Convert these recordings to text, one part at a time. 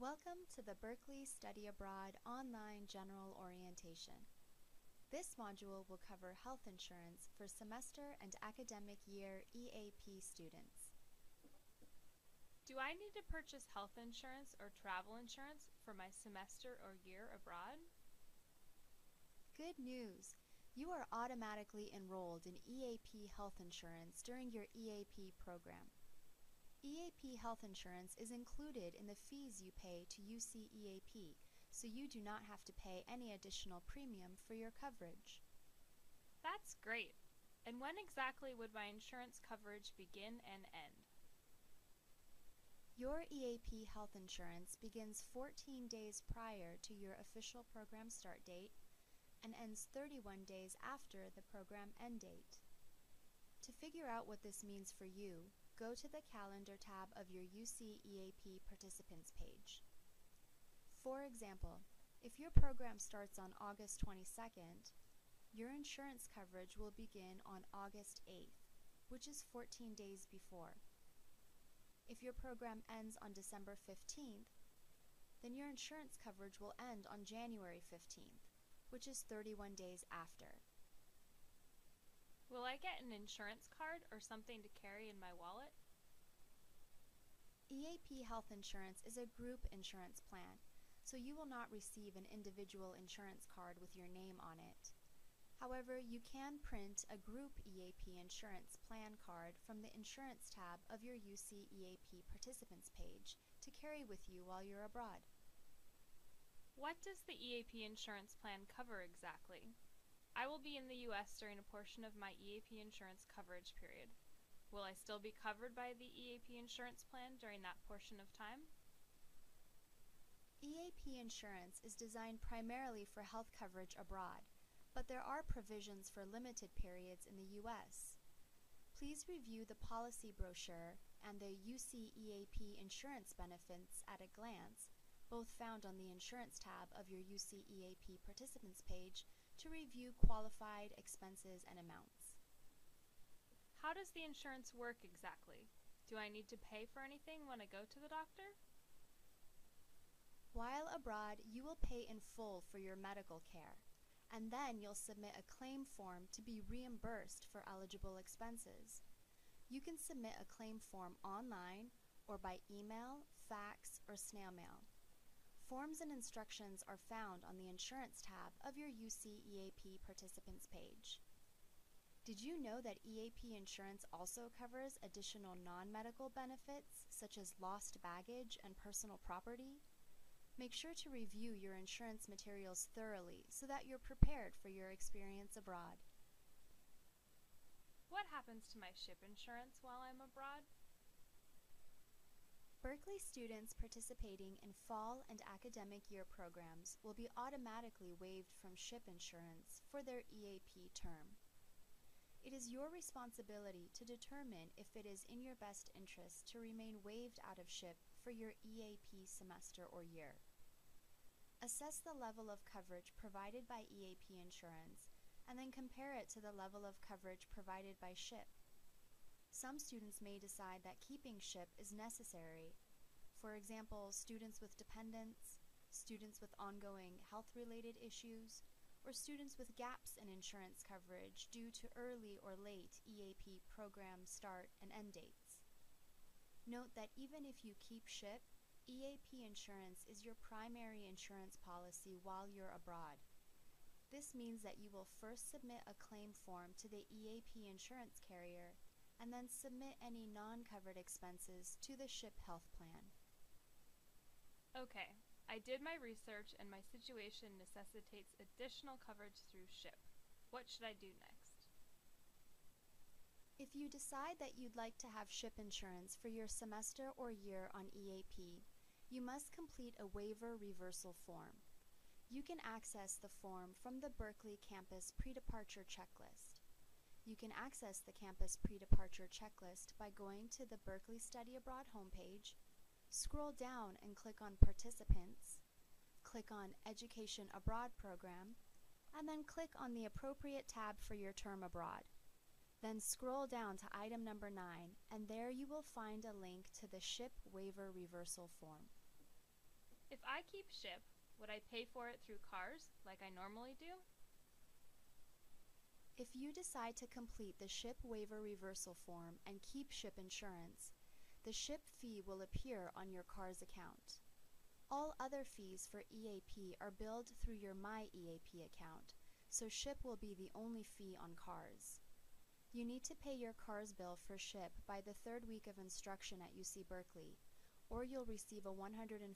Welcome to the Berkeley Study Abroad Online General Orientation. This module will cover health insurance for semester and academic year EAP students. Do I need to purchase health insurance or travel insurance for my semester or year abroad? Good news! You are automatically enrolled in EAP health insurance during your EAP program. EAP health insurance is included in the fees you pay to UC EAP, so you do not have to pay any additional premium for your coverage. That's great! And when exactly would my insurance coverage begin and end? Your EAP health insurance begins 14 days prior to your official program start date and ends 31 days after the program end date. To figure out what this means for you, go to the Calendar tab of your UC EAP Participants page. For example, if your program starts on August 22nd, your insurance coverage will begin on August 8th, which is 14 days before. If your program ends on December 15th, then your insurance coverage will end on January 15th, which is 31 days after. Will I get an insurance card or something to carry in my wallet? EAP health insurance is a group insurance plan, so you will not receive an individual insurance card with your name on it. However, you can print a group EAP insurance plan card from the Insurance tab of your UC EAP Participants page to carry with you while you're abroad. What does the EAP insurance plan cover exactly? I will be in the U.S. during a portion of my EAP insurance coverage period. Will I still be covered by the EAP insurance plan during that portion of time? EAP insurance is designed primarily for health coverage abroad, but there are provisions for limited periods in the U.S. Please review the policy brochure and the UC EAP insurance benefits at a glance, both found on the Insurance tab of your UC EAP Participants page, to review qualified expenses and amounts. How does the insurance work exactly? Do I need to pay for anything when I go to the doctor? While abroad, you will pay in full for your medical care, and then you'll submit a claim form to be reimbursed for eligible expenses. You can submit a claim form online or by email, fax, or snail mail. Forms and instructions are found on the Insurance tab of your UC EAP Participants page. Did you know that EAP insurance also covers additional non-medical benefits such as lost baggage and personal property? Make sure to review your insurance materials thoroughly so that you're prepared for your experience abroad. What happens to my ship insurance while I'm abroad? Berkeley students participating in fall and academic year programs will be automatically waived from ship insurance for their EAP term. It is your responsibility to determine if it is in your best interest to remain waived out of ship for your EAP semester or year. Assess the level of coverage provided by EAP insurance and then compare it to the level of coverage provided by ship. Some students may decide that keeping ship is necessary. For example, students with dependents, students with ongoing health-related issues, or students with gaps in insurance coverage due to early or late EAP program start and end dates. Note that even if you keep ship, EAP insurance is your primary insurance policy while you're abroad. This means that you will first submit a claim form to the EAP insurance carrier and then submit any non-covered expenses to the ship health plan. Okay, I did my research and my situation necessitates additional coverage through ship. What should I do next? If you decide that you'd like to have ship insurance for your semester or year on EAP, you must complete a waiver reversal form. You can access the form from the Berkeley Campus Pre-Departure Checklist. You can access the Campus Pre-Departure Checklist by going to the Berkeley Study Abroad homepage, scroll down and click on Participants, click on Education Abroad Program, and then click on the appropriate tab for your term abroad. Then scroll down to item number 9, and there you will find a link to the SHIP Waiver Reversal Form. If I keep SHIP, would I pay for it through cars like I normally do? If you decide to complete the SHIP waiver reversal form and keep SHIP insurance, the SHIP fee will appear on your car's account. All other fees for EAP are billed through your My EAP account, so SHIP will be the only fee on cars. You need to pay your car's bill for SHIP by the third week of instruction at UC Berkeley, or you'll receive a $150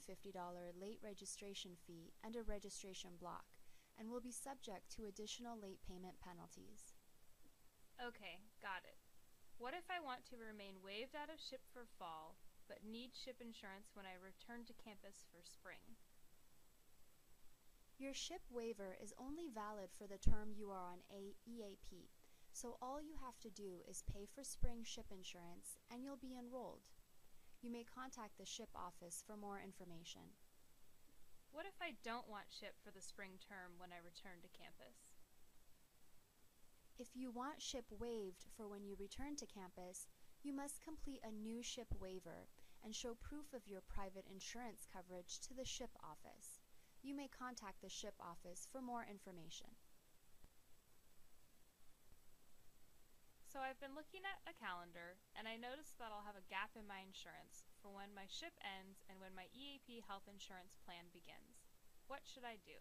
late registration fee and a registration block, and will be subject to additional late payment penalties. Okay, got it. What if I want to remain waived out of SHIP for fall, but need SHIP insurance when I return to campus for spring? Your SHIP waiver is only valid for the term you are on EAP, so all you have to do is pay for spring SHIP insurance and you'll be enrolled. You may contact the SHIP office for more information. What if I don't want SHIP for the spring term when I return to campus? If you want SHIP waived for when you return to campus, you must complete a new SHIP waiver and show proof of your private insurance coverage to the SHIP office. You may contact the SHIP office for more information. So I've been looking at a calendar, and I noticed that I'll have a gap in my insurance for when my SHIP ends and when my EAP health insurance plan begins. What should I do?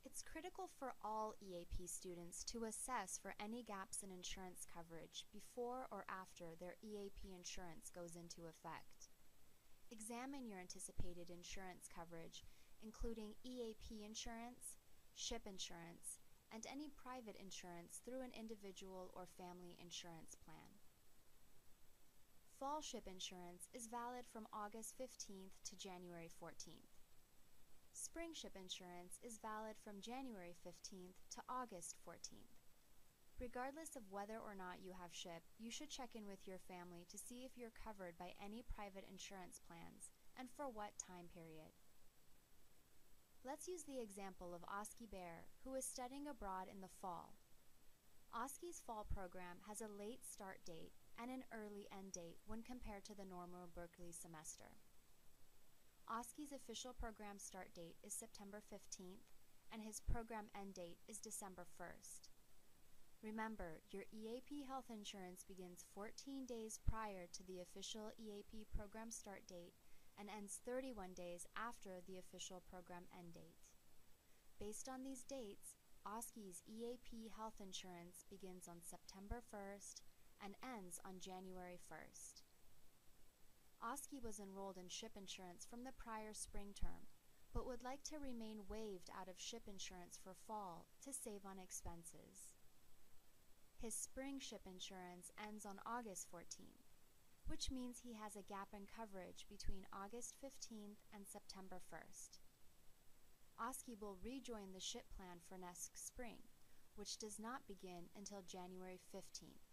It's critical for all EAP students to assess for any gaps in insurance coverage before or after their EAP insurance goes into effect. Examine your anticipated insurance coverage, including EAP insurance, SHIP insurance, and any private insurance through an individual or family insurance plan. Fall SHIP insurance is valid from August 15th to January 14th. Spring SHIP insurance is valid from January 15th to August 14th. Regardless of whether or not you have SHIP, you should check in with your family to see if you're covered by any private insurance plans and for what time period. Let's use the example of Oski Bear, who is studying abroad in the fall. Oski's fall program has a late start date and an early end date when compared to the normal Berkeley semester. Oski's official program start date is September 15th, and his program end date is December 1st. Remember, your EAP health insurance begins 14 days prior to the official EAP program start date and ends 31 days after the official program end date. Based on these dates, Oski's EAP health insurance begins on September 1st and ends on January 1st. Oski was enrolled in SHIP insurance from the prior spring term, but would like to remain waived out of SHIP insurance for fall to save on expenses. His spring SHIP insurance ends on August 14th, which means he has a gap in coverage between August 15th and September 1st. Oski will rejoin the SHIP plan for next spring, which does not begin until January 15th.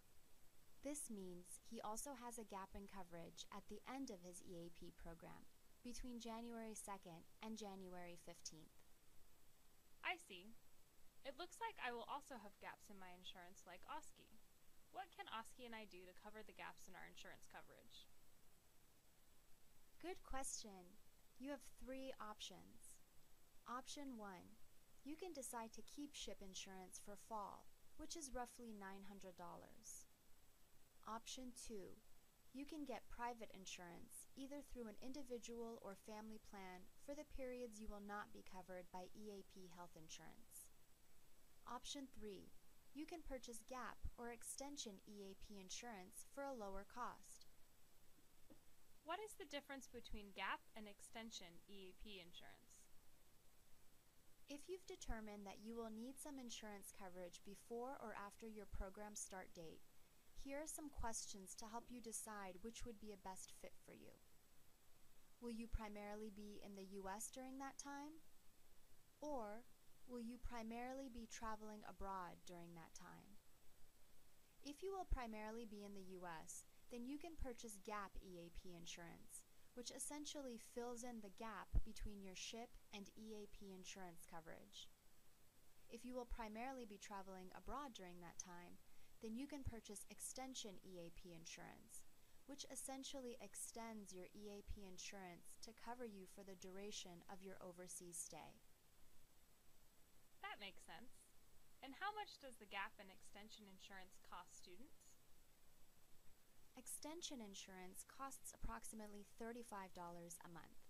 This means he also has a gap in coverage at the end of his EAP program, between January 2nd and January 15th. I see. It looks like I will also have gaps in my insurance like Oski. What can Oski and I do to cover the gaps in our insurance coverage? Good question. You have 3 options. Option 1. You can decide to keep SHIP insurance for fall, which is roughly $900. Option 2. You can get private insurance, either through an individual or family plan for the periods you will not be covered by EAP health insurance. Option 3. You can purchase GAP or extension EAP insurance for a lower cost. What is the difference between GAP and extension EAP insurance? If you've determined that you will need some insurance coverage before or after your program start date, here are some questions to help you decide which would be a best fit for you. Will you primarily be in the U.S. during that time? Or will you primarily be traveling abroad during that time? If you will primarily be in the U.S., then you can purchase GAP EAP insurance, which essentially fills in the gap between your SHIP and EAP insurance coverage. If you will primarily be traveling abroad during that time, then you can purchase extension EAP insurance, which essentially extends your EAP insurance to cover you for the duration of your overseas stay. That makes sense. And how much does the gap and extension insurance cost students? Extension insurance costs approximately $35 a month.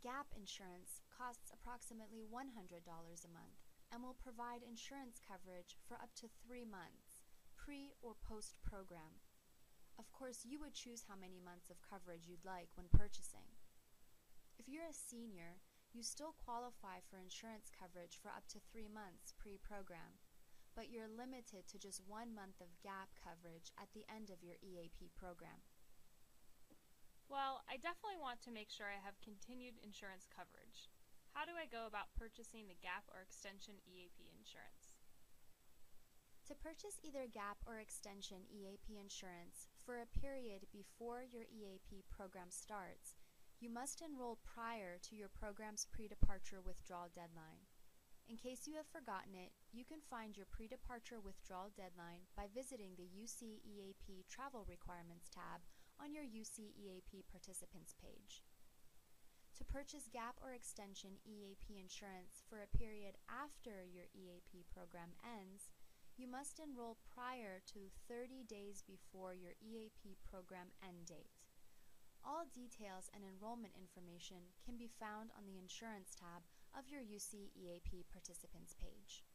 Gap insurance costs approximately $100 a month and will provide insurance coverage for up to 3 months, pre or post program. Of course, you would choose how many months of coverage you'd like when purchasing. If you're a senior, you still qualify for insurance coverage for up to 3 months pre-program, but you're limited to just 1 month of gap coverage at the end of your EAP program. Well, I definitely want to make sure I have continued insurance coverage. How do I go about purchasing the gap or extension EAP insurance? To purchase either gap or extension EAP insurance for a period before your EAP program starts, you must enroll prior to your program's pre-departure withdrawal deadline. In case you have forgotten it, you can find your pre-departure withdrawal deadline by visiting the UC EAP Travel Requirements tab on your UC EAP Participants page. To purchase gap or extension EAP insurance for a period after your EAP program ends, you must enroll prior to 30 days before your EAP program end date. All details and enrollment information can be found on the Insurance tab of your UC EAP Participants page.